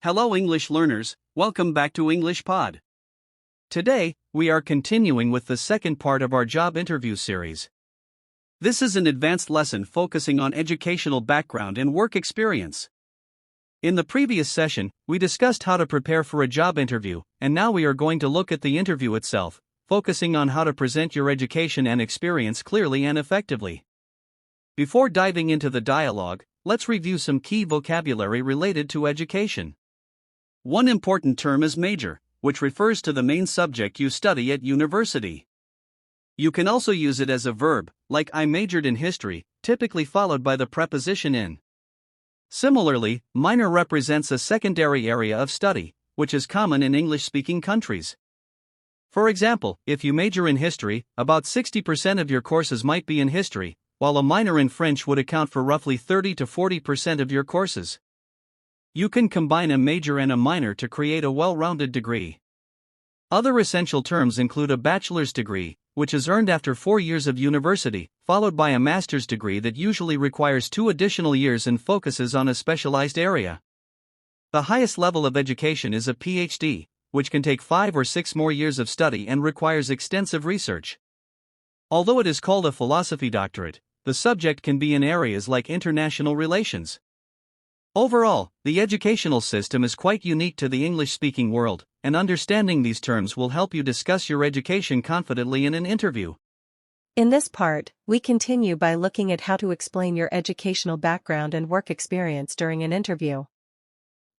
Hello English learners, welcome back to English Pod. Today, we are continuing with the second part of our job interview series. This is an advanced lesson focusing on educational background and work experience. In the previous session, we discussed how to prepare for a job interview, and now we are going to look at the interview itself, focusing on how to present your education and experience clearly and effectively. Before diving into the dialogue, let's review some key vocabulary related to education. One important term is major, which refers to the main subject you study at university. You can also use it as a verb, like I majored in history, typically followed by the preposition in. Similarly, minor represents a secondary area of study, which is common in English-speaking countries. For example, if you major in history, about 60% of your courses might be in history, while a minor in French would account for roughly 30 to 40% of your courses. You can combine a major and a minor to create a well-rounded degree. Other essential terms include a bachelor's degree, which is earned after 4 years of university, followed by a master's degree that usually requires 2 additional years and focuses on a specialized area. The highest level of education is a PhD, which can take 5 or 6 more years of study and requires extensive research. Although it is called a philosophy doctorate, the subject can be in areas like international relations. Overall, the educational system is quite unique to the English-speaking world, and understanding these terms will help you discuss your education confidently in an interview. In this part, we continue by looking at how to explain your educational background and work experience during an interview.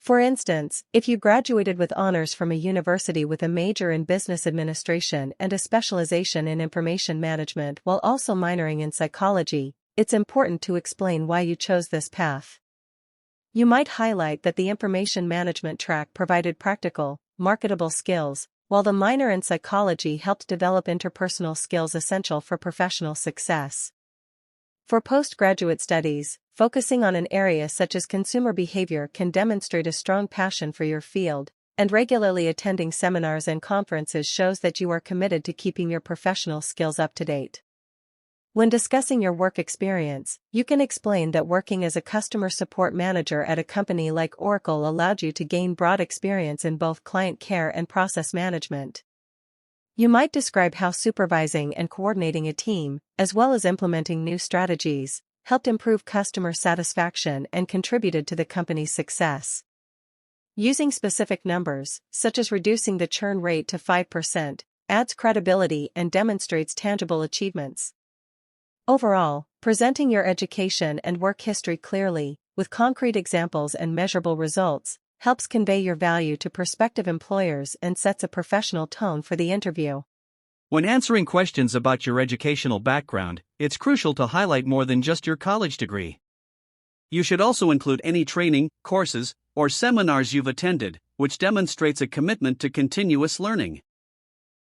For instance, if you graduated with honors from a university with a major in business administration and a specialization in information management while also minoring in psychology, it's important to explain why you chose this path. You might highlight that the information management track provided practical, marketable skills, while the minor in psychology helped develop interpersonal skills essential for professional success. For postgraduate studies, focusing on an area such as consumer behavior can demonstrate a strong passion for your field, and regularly attending seminars and conferences shows that you are committed to keeping your professional skills up to date. When discussing your work experience, you can explain that working as a customer support manager at a company like Oracle allowed you to gain broad experience in both client care and process management. You might describe how supervising and coordinating a team, as well as implementing new strategies, helped improve customer satisfaction and contributed to the company's success. Using specific numbers, such as reducing the churn rate to 5%, adds credibility and demonstrates tangible achievements. Overall, presenting your education and work history clearly, with concrete examples and measurable results, helps convey your value to prospective employers and sets a professional tone for the interview. When answering questions about your educational background, it's crucial to highlight more than just your college degree. You should also include any training, courses, or seminars you've attended, which demonstrates a commitment to continuous learning.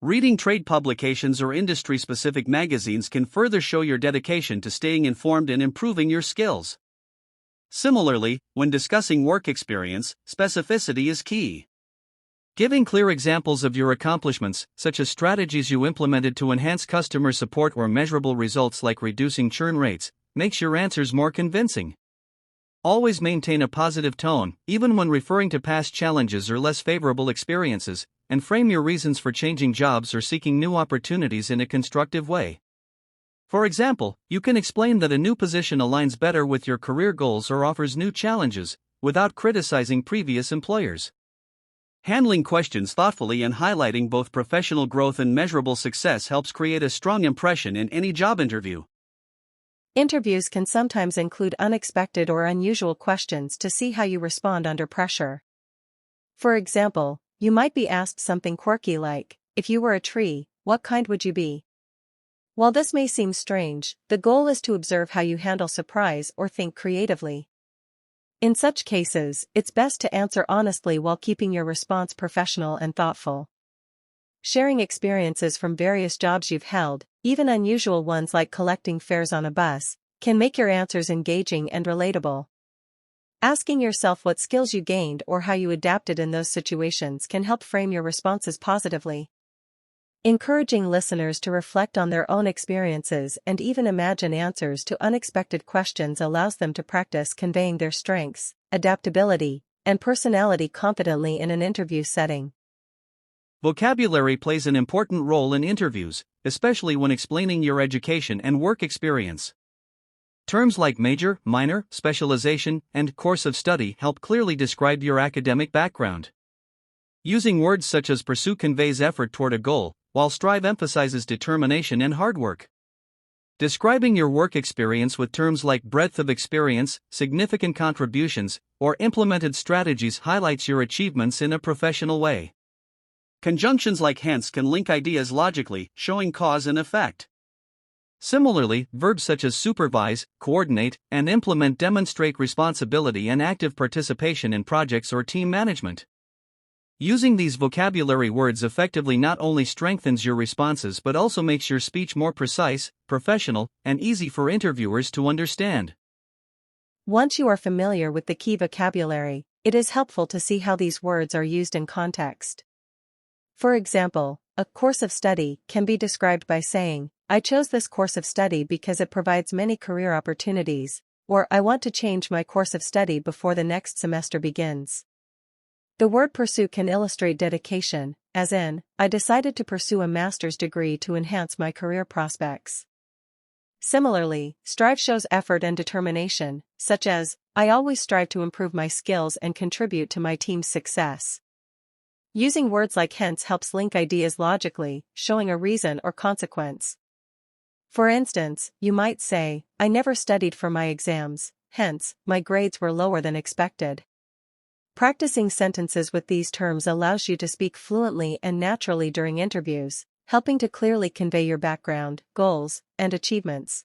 Reading trade publications or industry-specific magazines can further show your dedication to staying informed and improving your skills. Similarly, when discussing work experience, specificity is key. Giving clear examples of your accomplishments, such as strategies you implemented to enhance customer support or measurable results like reducing churn rates, makes your answers more convincing. Always maintain a positive tone, even when referring to past challenges or less favorable experiences, and frame your reasons for changing jobs or seeking new opportunities in a constructive way. For example, you can explain that a new position aligns better with your career goals or offers new challenges, without criticizing previous employers. Handling questions thoughtfully and highlighting both professional growth and measurable success helps create a strong impression in any job interview. Interviews can sometimes include unexpected or unusual questions to see how you respond under pressure. For example, you might be asked something quirky like, if you were a tree, what kind would you be? While this may seem strange, the goal is to observe how you handle surprise or think creatively. In such cases, it's best to answer honestly while keeping your response professional and thoughtful. Sharing experiences from various jobs you've held, even unusual ones like collecting fares on a bus, can make your answers engaging and relatable. Asking yourself what skills you gained or how you adapted in those situations can help frame your responses positively. Encouraging listeners to reflect on their own experiences and even imagine answers to unexpected questions allows them to practice conveying their strengths, adaptability, and personality confidently in an interview setting. Vocabulary plays an important role in interviews, especially when explaining your education and work experience. Terms like major, minor, specialization, and course of study help clearly describe your academic background. Using words such as pursue conveys effort toward a goal, while strive emphasizes determination and hard work. Describing your work experience with terms like breadth of experience, significant contributions, or implemented strategies highlights your achievements in a professional way. Conjunctions like hence can link ideas logically, showing cause and effect. Similarly, verbs such as supervise, coordinate, and implement demonstrate responsibility and active participation in projects or team management. Using these vocabulary words effectively not only strengthens your responses but also makes your speech more precise, professional, and easy for interviewers to understand. Once you are familiar with the key vocabulary, it is helpful to see how these words are used in context. For example, a course of study can be described by saying, I chose this course of study because it provides many career opportunities, or I want to change my course of study before the next semester begins. The word pursue can illustrate dedication, as in, I decided to pursue a master's degree to enhance my career prospects. Similarly, strive shows effort and determination, such as, I always strive to improve my skills and contribute to my team's success. Using words like hence helps link ideas logically, showing a reason or consequence. For instance, you might say, I never studied for my exams, hence, my grades were lower than expected. Practicing sentences with these terms allows you to speak fluently and naturally during interviews, helping to clearly convey your background, goals, and achievements.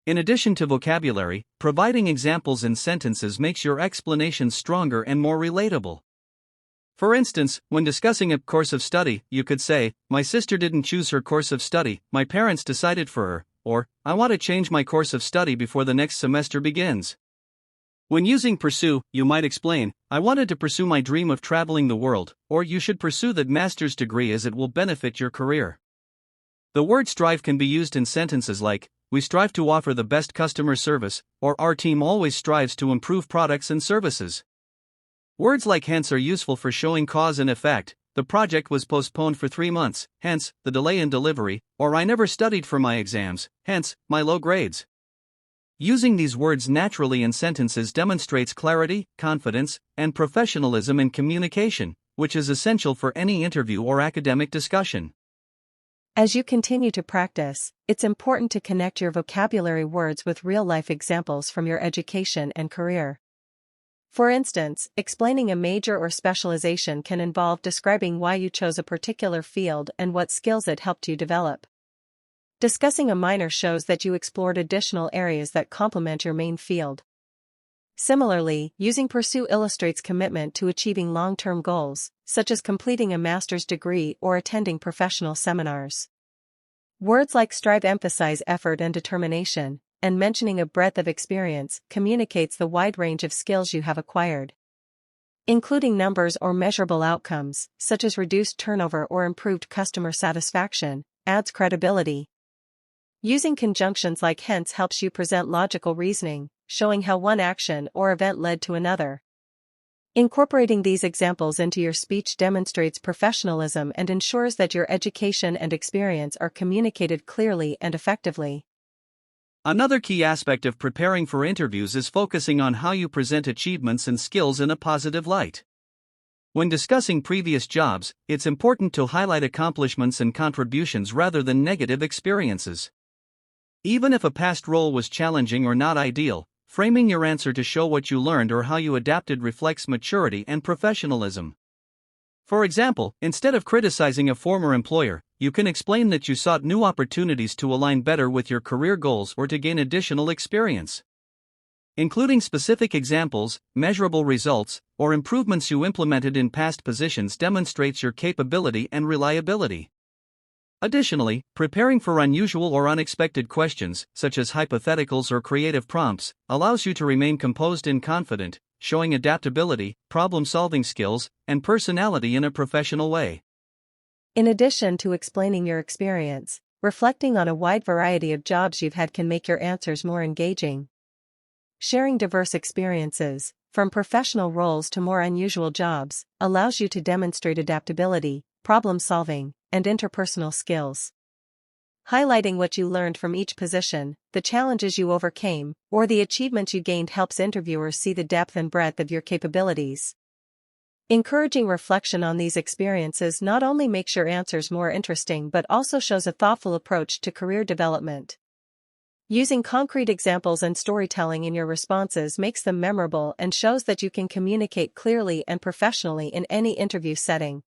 In addition to vocabulary, providing examples in sentences makes your explanations stronger and more relatable. For instance, when discussing a course of study, you could say, my sister didn't choose her course of study, my parents decided for her, or, I want to change my course of study before the next semester begins. When using pursue, you might explain, I wanted to pursue my dream of traveling the world, or you should pursue that master's degree as it will benefit your career. The word strive can be used in sentences like, we strive to offer the best customer service, or our team always strives to improve products and services. Words like hence are useful for showing cause and effect, the project was postponed for 3 months, hence, the delay in delivery, or I never studied for my exams, hence, my low grades. Using these words naturally in sentences demonstrates clarity, confidence, and professionalism in communication, which is essential for any interview or academic discussion. As you continue to practice, it's important to connect your vocabulary words with real-life examples from your education and career. For instance, explaining a major or specialization can involve describing why you chose a particular field and what skills it helped you develop. Discussing a minor shows that you explored additional areas that complement your main field. Similarly, using pursue illustrates commitment to achieving long-term goals, such as completing a master's degree or attending professional seminars. Words like strive emphasize effort and determination, and mentioning a breadth of experience communicates the wide range of skills you have acquired. Including numbers or measurable outcomes, such as reduced turnover or improved customer satisfaction, adds credibility. Using conjunctions like hence helps you present logical reasoning, showing how one action or event led to another. Incorporating these examples into your speech demonstrates professionalism and ensures that your education and experience are communicated clearly and effectively. Another key aspect of preparing for interviews is focusing on how you present achievements and skills in a positive light. When discussing previous jobs, it's important to highlight accomplishments and contributions rather than negative experiences. Even if a past role was challenging or not ideal, framing your answer to show what you learned or how you adapted reflects maturity and professionalism. For example, instead of criticizing a former employer, you can explain that you sought new opportunities to align better with your career goals or to gain additional experience. Including specific examples, measurable results, or improvements you implemented in past positions demonstrates your capability and reliability. Additionally, preparing for unusual or unexpected questions, such as hypotheticals or creative prompts, allows you to remain composed and confident, showing adaptability, problem-solving skills, and personality in a professional way. In addition to explaining your experience, reflecting on a wide variety of jobs you've had can make your answers more engaging. Sharing diverse experiences, from professional roles to more unusual jobs, allows you to demonstrate adaptability, problem solving, and interpersonal skills. Highlighting what you learned from each position, the challenges you overcame, or the achievements you gained helps interviewers see the depth and breadth of your capabilities. Encouraging reflection on these experiences not only makes your answers more interesting but also shows a thoughtful approach to career development. Using concrete examples and storytelling in your responses makes them memorable and shows that you can communicate clearly and professionally in any interview setting.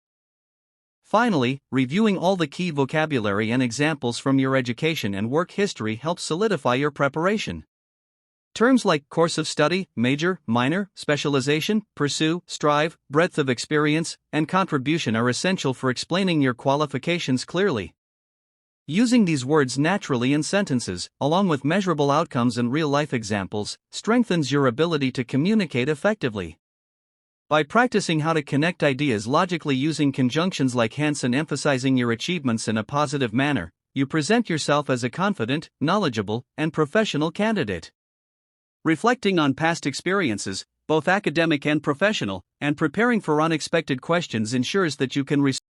Finally, reviewing all the key vocabulary and examples from your education and work history helps solidify your preparation. Terms like course of study, major, minor, specialization, pursue, strive, breadth of experience, and contribution are essential for explaining your qualifications clearly. Using these words naturally in sentences, along with measurable outcomes and real-life examples, strengthens your ability to communicate effectively. By practicing how to connect ideas logically using conjunctions like hence and emphasizing your achievements in a positive manner, you present yourself as a confident, knowledgeable, and professional candidate. Reflecting on past experiences, both academic and professional, and preparing for unexpected questions ensures that you can respond